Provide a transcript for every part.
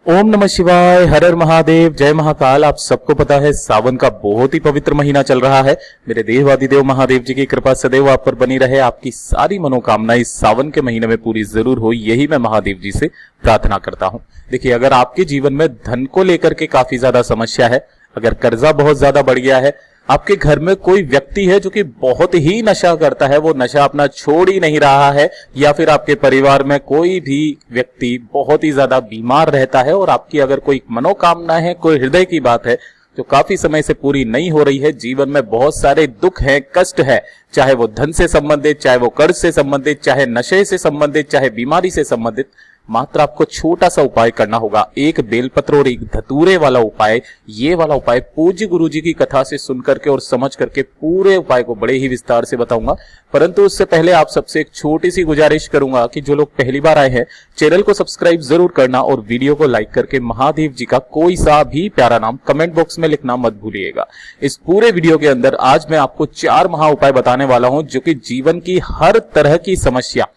ओम नमः शिवाय, हर हर महादेव, जय महाकाल। आप सबको पता है सावन का बहुत ही पवित्र महीना चल रहा है। मेरे देवादिदेव महादेव जी की कृपा सदैव आप पर बनी रहे। आपकी सारी मनोकामनाएं इस सावन के महीने में पूरी जरूर हो, यही मैं महादेव जी से प्रार्थना करता हूं। देखिए, अगर आपके जीवन में धन को लेकर के काफी ज्यादा समस्या है, अगर कर्जा बहुत ज्यादा बढ़ गया है, आपके घर में कोई व्यक्ति है जो कि बहुत ही नशा करता है, वो नशा अपना छोड़ ही नहीं रहा है, या फिर आपके परिवार में कोई भी व्यक्ति बहुत ही ज्यादा बीमार रहता है और आपकी अगर कोई मनोकामना है, कोई हृदय की बात है जो काफी समय से पूरी नहीं हो रही है, जीवन में बहुत सारे दुख है, कष्ट है, चाहे वो धन से संबंधित, चाहे वो कर्ज से संबंधित, चाहे नशे से संबंधित, चाहे बीमारी से संबंधित, मात्र आपको छोटा सा उपाय करना होगा। एक बेलपत्र और एक धतूरे वाला उपाय। ये वाला उपाय पूज्य गुरु जी की कथा से सुन करके और समझ करके पूरे उपाय को बड़े ही विस्तार से बताऊंगा। परंतु उससे पहले आप सबसे एक छोटी सी गुजारिश करूंगा कि जो लोग पहली बार आए हैं, चैनल को सब्सक्राइब जरूर करना और वीडियो को लाइक करके महादेव जी का कोई सा भी प्यारा नाम कमेंट बॉक्स में लिखना मत भूलिएगा। इस पूरे वीडियो के अंदर आज मैं आपको 4 महा उपाय बताने वाला हूं जो कि जीवन की हर तरह की समस्या,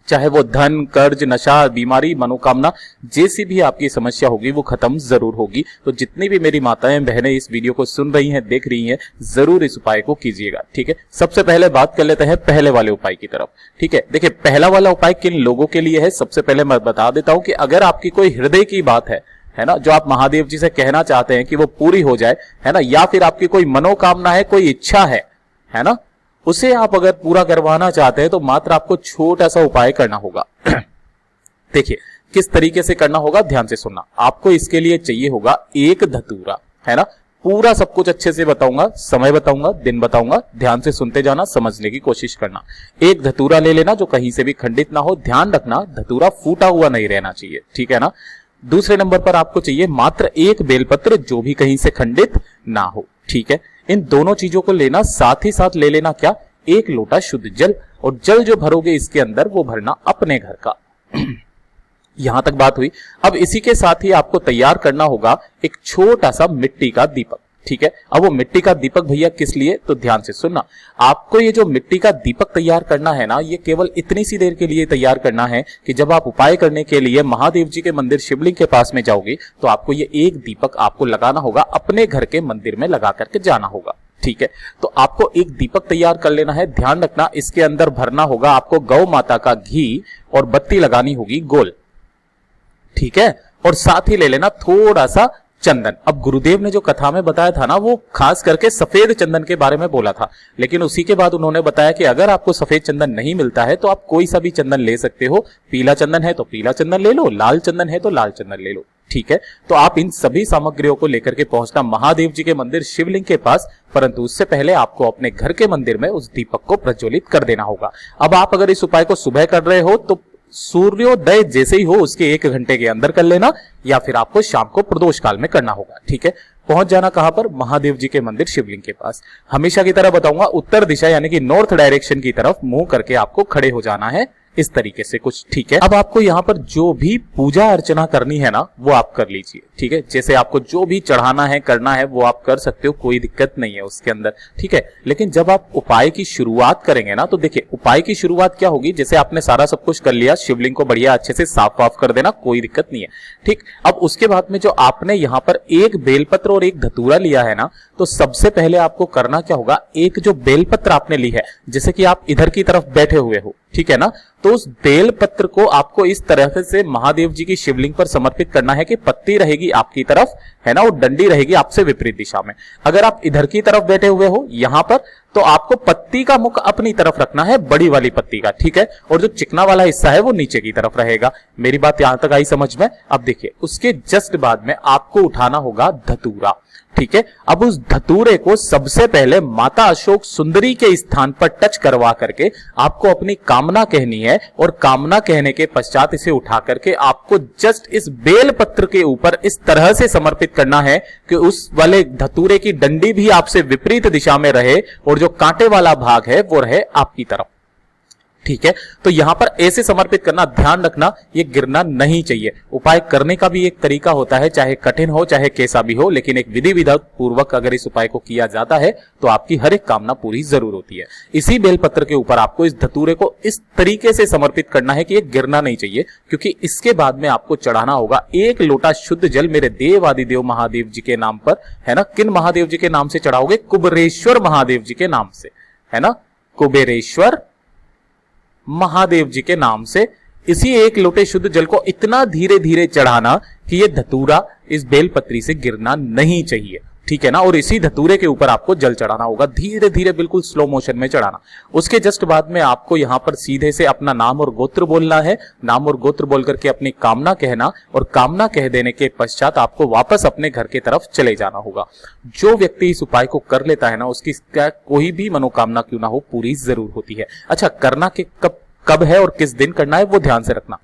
चाहे वो धन, कर्ज, नशा, बीमारी, मनोकामना, जैसी भी आपकी समस्या होगी वो खत्म जरूर होगी। तो जितनी भी मेरी माताएं बहनें इस वीडियो को सुन रही हैं, देख रही हैं, जरूर इस उपाय को कीजिएगा। ठीक है, सबसे पहले बात कर लेते हैं पहले वाले उपाय की तरफ। ठीक है, देखिए पहला वाला उपाय किन लोगों के लिए है, सबसे पहले मैं बता देता हूं कि अगर आपकी कोई हृदय की बात है ना, जो आप महादेव जी से कहना चाहते हैं कि वो पूरी हो जाए, है ना, या फिर आपकी कोई मनोकामना है, कोई इच्छा है ना, उसे आप अगर पूरा करवाना चाहते हैं तो मात्र आपको छोटा सा उपाय करना होगा। देखिए किस तरीके से करना होगा, ध्यान से सुनना। आपको इसके लिए चाहिए होगा एक धतूरा, है ना। पूरा सब कुछ अच्छे से बताऊंगा, समय बताऊंगा, दिन बताऊंगा, ध्यान से सुनते जाना, समझने की कोशिश करना। एक धतूरा ले लेना जो कहीं से भी खंडित ना हो, ध्यान रखना धतूरा फूटा हुआ नहीं रहना चाहिए, ठीक है ना। दूसरे नंबर पर आपको चाहिए मात्र एक बेलपत्र जो भी कहीं से खंडित ना हो, ठीक है। इन दोनों चीजों को लेना, साथ ही साथ ले लेना क्या, एक लोटा शुद्ध जल, और जल जो भरोगे इसके अंदर वो भरना अपने घर का। यहां तक बात हुई। अब इसी के साथ ही आपको तैयार करना होगा एक छोटा सा मिट्टी का दीपक, ठीक है। अब वो मिट्टी का दीपक भैया किस लिए, तो ध्यान से सुनना। आपको ये जो मिट्टी का दीपक तैयार करना है ना, ये केवल इतनी सी देर के लिए तैयार करना है कि जब आप उपाय करने के लिए महादेव जी के मंदिर शिवलिंग के पास में जाओगे तो आपको ये एक दीपक आपको लगाना होगा, अपने घर के मंदिर में लगा करके जाना होगा, ठीक है। तो आपको एक दीपक तैयार कर लेना है। ध्यान रखना, इसके अंदर भरना होगा आपको गौ माता का घी और बत्ती लगानी होगी गोल, ठीक है। और साथ ही ले लेना थोड़ा सा चंदन। अब गुरुदेव ने जो कथा में बताया था ना, वो खास करके सफेद चंदन के बारे में बोला था, लेकिन उसी के बाद उन्होंने बताया कि अगर आपको सफेद चंदन नहीं मिलता है तो आप कोई सा भी चंदन ले सकते हो। पीला चंदन है तो पीला चंदन ले लो, लाल चंदन है तो लाल चंदन ले लो, ठीक है। तो आप इन सभी सामग्रियों को लेकर के पहुंचना महादेव जी के मंदिर शिवलिंग के पास, परंतु उससे पहले आपको अपने घर के मंदिर में उस दीपक को प्रज्वलित कर देना होगा। अब आप अगर इस उपाय को सुबह कर रहे हो तो सूर्योदय जैसे ही हो उसके 1 घंटे के अंदर कर लेना, या फिर आपको शाम को प्रदोष काल में करना होगा, ठीक है। पहुंच जाना कहां पर, महादेव जी के मंदिर शिवलिंग के पास। हमेशा की तरह बताऊंगा, उत्तर दिशा यानी कि नॉर्थ डायरेक्शन की तरफ मुंह करके आपको खड़े हो जाना है, इस तरीके से कुछ, ठीक है। अब आपको यहाँ पर जो भी पूजा अर्चना करनी है ना, वो आप कर लीजिए, ठीक है। जैसे आपको जो भी चढ़ाना है, करना है, वो आप कर सकते हो, कोई दिक्कत नहीं है उसके अंदर, ठीक है। लेकिन जब आप उपाय की शुरुआत करेंगे ना, तो देखिए उपाय की शुरुआत क्या होगी, जैसे आपने सारा सब कुछ कर लिया, शिवलिंग को बढ़िया अच्छे से साफ वाफ कर देना, कोई दिक्कत नहीं है, ठीक। अब उसके बाद में जो आपने यहाँ पर एक बेलपत्र और एक धतूरा लिया है ना, तो सबसे पहले आपको करना क्या होगा, एक जो बेलपत्र आपने ली है, जैसे कि आप इधर की तरफ बैठे हुए हो, ठीक है ना, तो उस बेलपत्र को आपको इस तरह से महादेव जी की शिवलिंग पर समर्पित करना है कि पत्ती रहेगी आपकी तरफ, है ना, और डंडी रहेगी आपसे विपरीत दिशा में। अगर आप इधर की तरफ बैठे हुए हो यहां पर, तो आपको पत्ती का मुख अपनी तरफ रखना है, बड़ी वाली पत्ती का, ठीक है, और जो चिकना वाला हिस्सा है वो नीचे की तरफ रहेगा। मेरी बात यहां तक आई समझ में। अब देखिए उसके जस्ट बाद में आपको उठाना होगा धतूरा, ठीक है। अब उस धतूरे को सबसे पहले माता अशोक सुंदरी के स्थान पर टच करवा करके आपको अपनी कामना कहनी है, और कामना कहने के पश्चात इसे उठा करके आपको जस्ट इस बेल पत्र के ऊपर इस तरह से समर्पित करना है कि उस वाले धतूरे की डंडी भी आपसे विपरीत दिशा में रहे और जो कांटे वाला भाग है वो रहे आपकी तरफ, ठीक है। तो यहां पर ऐसे समर्पित करना, ध्यान रखना ये गिरना नहीं चाहिए। उपाय करने का भी एक तरीका होता है, चाहे कठिन हो चाहे कैसा भी हो, लेकिन एक विधि विधान पूर्वक अगर इस उपाय को किया जाता है तो आपकी हर एक कामना पूरी जरूर होती है। इसी बेलपत्र के ऊपर आपको इस धतूरे को इस तरीके से समर्पित करना है कि ये गिरना नहीं चाहिए, क्योंकि इसके बाद में आपको चढ़ाना होगा 1 लोटा शुद्ध जल मेरे देव आदिदेव महादेव जी के नाम पर, है ना। किन महादेव जी के नाम से चढ़ाओगे? कुबेरेश्वर महादेव जी के नाम से, है ना। कुबेरेश्वर महादेव जी के नाम से इसी 1 लोटे शुद्ध जल को इतना धीरे धीरे चढ़ाना कि ये धतूरा इस बेलपत्री से गिरना नहीं चाहिए, ठीक है ना। और इसी धतूरे के ऊपर आपको जल चढ़ाना होगा, धीरे धीरे बिल्कुल स्लो मोशन में चढ़ाना। उसके जस्ट बाद में आपको यहां पर सीधे से अपना नाम और गोत्र बोलना है। नाम और गोत्र बोल करके अपनी कामना कहना, और कामना कह देने के पश्चात आपको वापस अपने घर की तरफ चले जाना होगा। जो व्यक्ति इस उपाय को कर लेता है ना, उसकी कोई भी मनोकामना क्यों ना हो पूरी जरूर होती है। अच्छा, करना के कब है और किस दिन करना है वो ध्यान से रखना।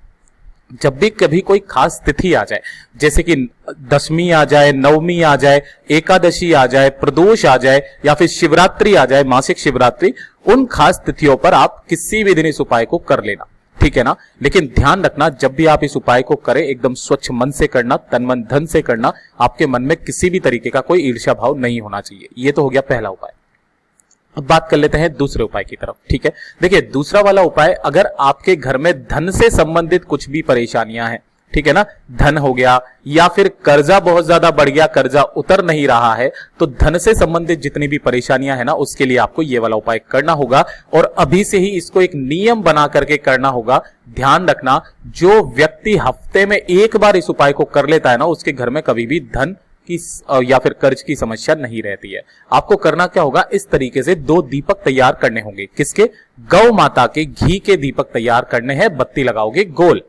जब भी कभी कोई खास तिथि आ जाए, जैसे कि दशमी आ जाए, नवमी आ जाए, एकादशी आ जाए, प्रदोष आ जाए, या फिर शिवरात्रि आ जाए, मासिक शिवरात्रि, उन खास तिथियों पर आप किसी भी दिन इस उपाय को कर लेना, ठीक है ना। लेकिन ध्यान रखना, जब भी आप इस उपाय को करें एकदम स्वच्छ मन से करना, तन मन धन से करना। आपके मन में किसी भी तरीके का कोई ईर्ष्या भाव नहीं होना चाहिए। ये तो हो गया पहला उपाय। अब बात कर लेते हैं दूसरे उपाय की तरफ, ठीक है। देखिए, दूसरा वाला उपाय, अगर आपके घर में धन से संबंधित कुछ भी परेशानियां हैं, ठीक है ना, धन हो गया या फिर कर्जा बहुत ज्यादा बढ़ गया, कर्जा उतर नहीं रहा है, तो धन से संबंधित जितनी भी परेशानियां है ना, उसके लिए आपको ये वाला उपाय करना होगा। और अभी से ही इसको एक नियम बना करके करना होगा। ध्यान रखना, जो व्यक्ति हफ्ते में 1 बार इस उपाय को कर लेता है ना, उसके घर में कभी भी धन की या फिर कर्ज की समस्या नहीं रहती है। आपको करना क्या होगा, इस तरीके से 2 दीपक तैयार करने होंगे। किसके? गौ माता के घी के दीपक तैयार करने हैं। बत्ती लगाओगे गोल,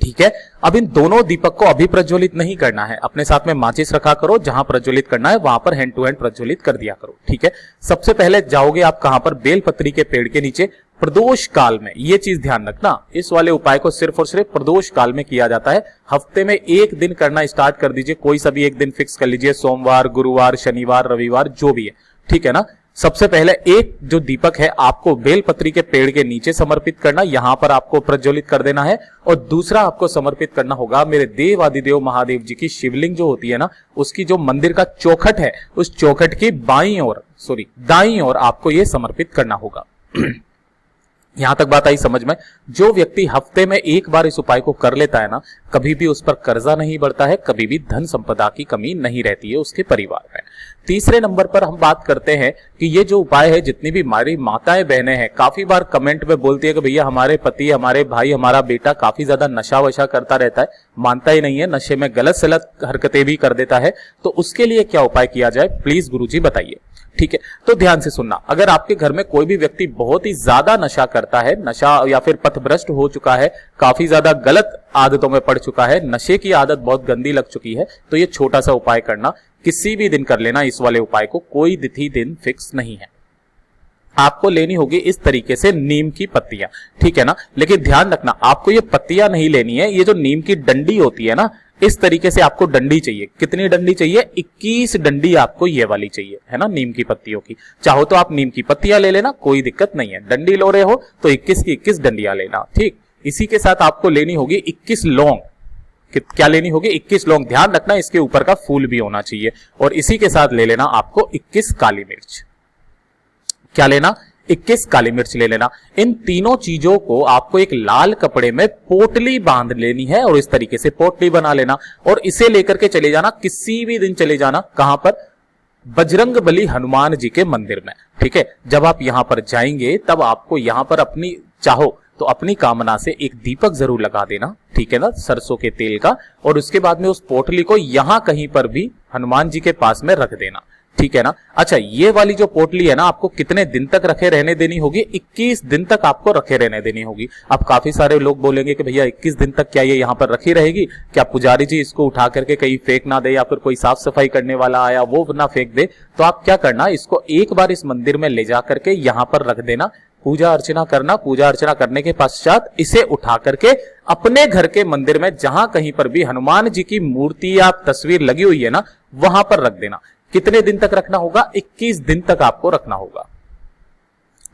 ठीक है। अब इन दोनों दीपक को अभी प्रज्वलित नहीं करना है, अपने साथ में माचिस रखा करो, जहां प्रज्वलित करना है वहां पर हैंड टू हैंड प्रज्वलित कर दिया करो, ठीक है। सबसे पहले जाओगे आप कहां पर? बेलपत्री के पेड़ के नीचे। प्रदोष काल में, ये चीज ध्यान रखना, इस वाले उपाय को सिर्फ और सिर्फ प्रदोष काल में किया जाता है। हफ्ते में 1 दिन करना स्टार्ट कर दीजिए, कोई सा भी 1 दिन फिक्स कर लीजिए, सोमवार, गुरुवार, शनिवार, रविवार, जो भी है, ठीक है ना। सबसे पहले एक जो दीपक है आपको बेलपत्री के पेड़ के नीचे समर्पित करना, यहां पर आपको प्रज्वलित कर देना है। और दूसरा आपको समर्पित करना होगा मेरे देव आदिदेव महादेव जी की शिवलिंग जो होती है ना, उसकी जो मंदिर का चौखट है, उस चौखट की दाईं ओर आपको यह समर्पित करना होगा। यहां तक बात आई समझ में? जो व्यक्ति हफ्ते में 1 बार इस उपाय को कर लेता है ना, कभी भी उस पर कर्जा नहीं बढ़ता है, कभी भी धन संपदा की कमी नहीं रहती है उसके परिवार में। तीसरे नंबर पर हम बात करते हैं कि ये जो उपाय है, जितनी भी हमारी माताएं बहनें हैं, काफी बार कमेंट में बोलती है कि भैया हमारे पति, हमारे भाई, हमारा बेटा काफी ज्यादा नशा वशा करता रहता है, मानता ही नहीं है, नशे में गलत सलत हरकतें भी कर देता है, तो उसके लिए क्या उपाय किया जाए, प्लीज गुरुजी बताइए, ठीक है। तो ध्यान से सुनना, अगर आपके घर में कोई भी व्यक्ति बहुत ही ज्यादा नशा करता है, नशा या फिर पथभ्रष्ट हो चुका है, काफी ज्यादा गलत आदतों में पड़ चुका है, नशे की आदत बहुत गंदी लग चुकी है, तो ये छोटा सा उपाय करना, किसी भी दिन कर लेना इस वाले उपाय को, कोई तिथि दिन फिक्स नहीं है। आपको लेनी होगी इस तरीके से नीम की पत्तियां, ठीक है ना। लेकिन ध्यान रखना, आपको ये पत्तियां नहीं लेनी है, ये जो नीम की डंडी होती है ना, इस तरीके से आपको डंडी चाहिए। कितनी डंडी चाहिए? 21 डंडी आपको ये वाली चाहिए, है ना, नीम की पत्तियों की। चाहो तो आप नीम की पत्तियां ले लेना, कोई दिक्कत नहीं है। डंडी लो रहे हो तो 21 की 21 डंडियां लेना, ठीक। इसी के साथ आपको लेनी होगी 21 लौंग। क्या लेनी होगी? 21 लौंग। ध्यान रखना, इसके ऊपर का फूल भी होना चाहिए। और इसी के साथ ले लेना आपको 21 काली मिर्च। क्या लेना? 21 काली मिर्च ले लेना। इन तीनों चीजों को आपको एक लाल कपड़े में पोटली बांध लेनी है और इस तरीके से पोटली बना लेना और इसे लेकर के चले जाना, किसी भी दिन चले जाना, कहां पर? बजरंग बली हनुमान जी के मंदिर में, ठीक है। जब आप यहां पर जाएंगे तब आपको यहां पर अपनी चाहो तो अपनी कामना से एक दीपक जरूर लगा देना, ठीक है ना, सरसों के तेल का। और उसके बाद में उस पोटली को यहां कहीं पर भी हनुमान जी के पास में रख देना, ठीक है ना। अच्छा, ये वाली जो पोटली है ना, आपको कितने दिन तक रखे रहने देनी होगी? 21 दिन तक आपको रखे रहने देनी होगी। अब काफी सारे लोग बोलेंगे कि भैया 21 दिन तक क्या ये यहाँ पर रखी रहेगी? क्या पुजारी जी इसको उठा करके कहीं फेंक ना दे, या फिर कोई साफ सफाई करने वाला आया वो ना फेंक दे? तो आप क्या करना, इसको एक बार इस मंदिर में ले जा करके यहाँ पर रख देना, पूजा अर्चना करना। पूजा अर्चना करने के पश्चात इसे उठा करके अपने घर के मंदिर में जहां कहीं पर भी हनुमान जी की मूर्ति या तस्वीर लगी हुई है ना, वहां पर रख देना। कितने दिन तक रखना होगा? 21 दिन तक आपको रखना होगा,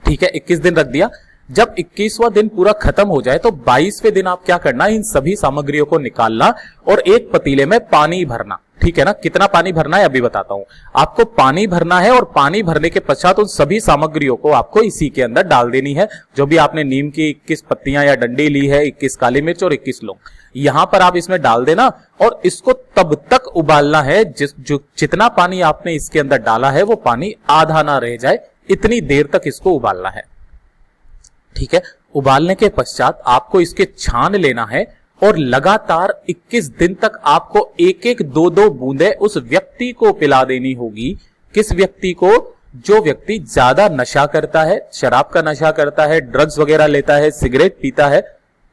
ठीक है। 21 दिन रख दिया। जब 21वां दिन पूरा खत्म हो जाए तो 22वें दिन आप क्या करना, इन सभी सामग्रियों को निकालना और एक पतीले में पानी भरना। ठीक है ना, कितना पानी भरना है अभी बताता हूं। आपको पानी भरना है और पानी भरने के पश्चात उन सभी सामग्रियों को आपको इसी के अंदर डाल देनी है। जो भी आपने नीम की 21 पत्तियां या डंडी ली है, 21 काली मिर्च और 21 लौंग, यहां पर आप इसमें डाल देना और इसको तब तक उबालना है जितना पानी आपने इसके अंदर डाला है वो पानी आधा ना रह जाए, इतनी देर तक इसको उबालना है। ठीक है, उबालने के पश्चात आपको इसके छान लेना है और लगातार 21 दिन तक आपको एक एक दो दो बूंदे उस व्यक्ति को पिला देनी होगी। किस व्यक्ति को? जो व्यक्ति ज्यादा नशा करता है, शराब का नशा करता है, ड्रग्स वगैरह लेता है, सिगरेट पीता है,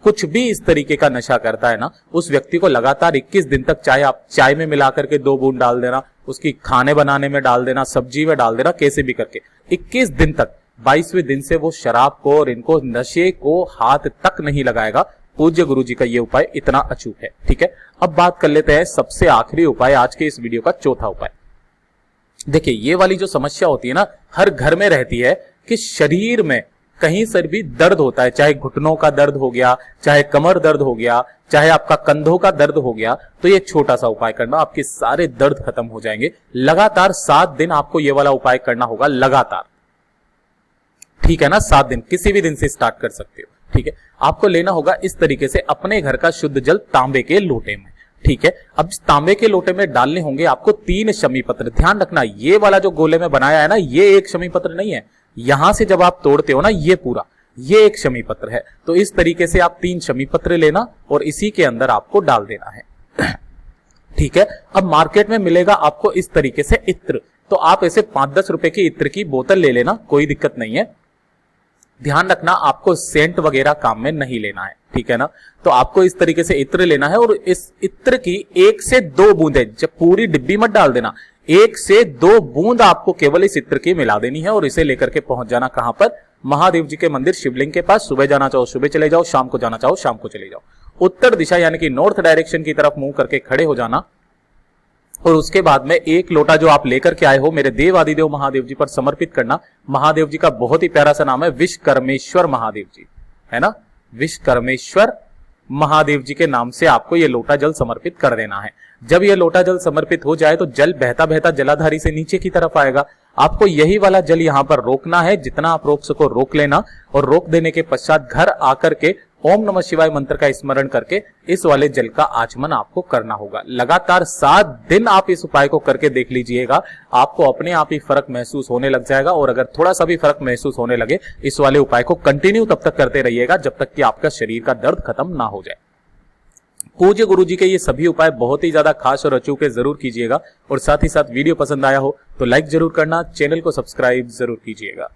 कुछ भी इस तरीके का नशा करता है ना, उस व्यक्ति को लगातार 21 दिन तक, चाहे आप चाय में मिला करके 2 बूंद डाल देना, उसकी खाने बनाने में डाल देना, सब्जी में डाल देना, कैसे भी करके 21 दिन तक, 22वें दिन से वो शराब को और इनको नशे को हाथ तक नहीं लगाएगा। पूज्य गुरु जी का ये उपाय इतना अचूक है। ठीक है, अब बात कर लेते हैं सबसे आखिरी उपाय, आज के इस वीडियो का चौथा उपाय। देखिए, ये वाली जो समस्या होती है ना, हर घर में रहती है कि शरीर में कहीं से भी दर्द होता है, चाहे घुटनों का दर्द हो गया, चाहे कमर दर्द हो गया, चाहे आपका कंधों का दर्द हो गया, तो ये छोटा सा उपाय करना, आपके सारे दर्द खत्म हो जाएंगे। लगातार 7 दिन आपको ये वाला उपाय करना होगा, लगातार। ठीक है ना, 7 दिन, किसी भी दिन से स्टार्ट कर सकते हो। ठीक है, आपको लेना होगा इस तरीके से अपने घर का शुद्ध जल तांबे के लोटे में। ठीक है, अब तांबे के लोटे में डालने होंगे आपको 3 शमी पत्र। ध्यान रखना, ये वाला जो गोले में बनाया है ना, ये एक शमी पत्र नहीं है। यहां से जब आप तोड़ते हो ना, ये पूरा, ये एक शमी पत्र है। तो इस तरीके से आप 3 शमी पत्र लेना और इसी के अंदर आपको डाल देना है। ठीक है, अब मार्केट में मिलेगा आपको इस तरीके से इत्र, तो आप ऐसे 5-10 रुपए की इत्र की बोतल ले लेना, कोई दिक्कत नहीं है। ध्यान रखना, आपको सेंट वगैरह काम में नहीं लेना है। ठीक है ना, तो आपको इस तरीके से इत्र लेना है और इस इत्र की 1 से 2 बूंदे, जब पूरी डिब्बी मत डाल देना, 1 से 2 बूंद आपको केवल इस इत्र की मिला देनी है और इसे लेकर के पहुंच जाना कहां पर? महादेव जी के मंदिर शिवलिंग के पास। सुबह जाना चाहो सुबह चले जाओ, शाम को जाना चाहो शाम को चले जाओ। उत्तर दिशा यानी कि नॉर्थ डायरेक्शन की तरफ मुंह करके खड़े हो जाना और उसके बाद में 1 लोटा जो आप लेकर के आए हो मेरे देव आदिदेव महादेव जी पर समर्पित करना। महादेव जी का बहुत ही प्यारा सा नाम है विश्वकर्मेश्वर महादेव जी, है ना, विश्वकर्मेश्वर महादेव जी के नाम से आपको ये लोटा जल समर्पित कर देना है। जब ये लोटा जल समर्पित हो जाए तो जल बहता बहता जलाधारी से नीचे की तरफ आएगा। आपको यही वाला जल यहां पर रोकना है, जितना आप रोक सको रोक लेना और रोक देने के पश्चात घर आकर के ओम नमः शिवाय मंत्र का स्मरण करके इस वाले जल का आचमन आपको करना होगा। लगातार 7 दिन आप इस उपाय को करके देख लीजिएगा, आपको अपने आप ही फर्क महसूस होने लग जाएगा। और अगर थोड़ा सा भी फर्क महसूस होने लगे, इस वाले उपाय को कंटिन्यू तब तक करते रहिएगा जब तक कि आपका शरीर का दर्द खत्म ना हो जाए। पूज्य गुरु जी के ये सभी उपाय बहुत ही ज्यादा खास और अचूक है, जरूर कीजिएगा। और साथ ही साथ वीडियो पसंद आया हो तो लाइक जरूर करना, चैनल को सब्सक्राइब जरूर कीजिएगा।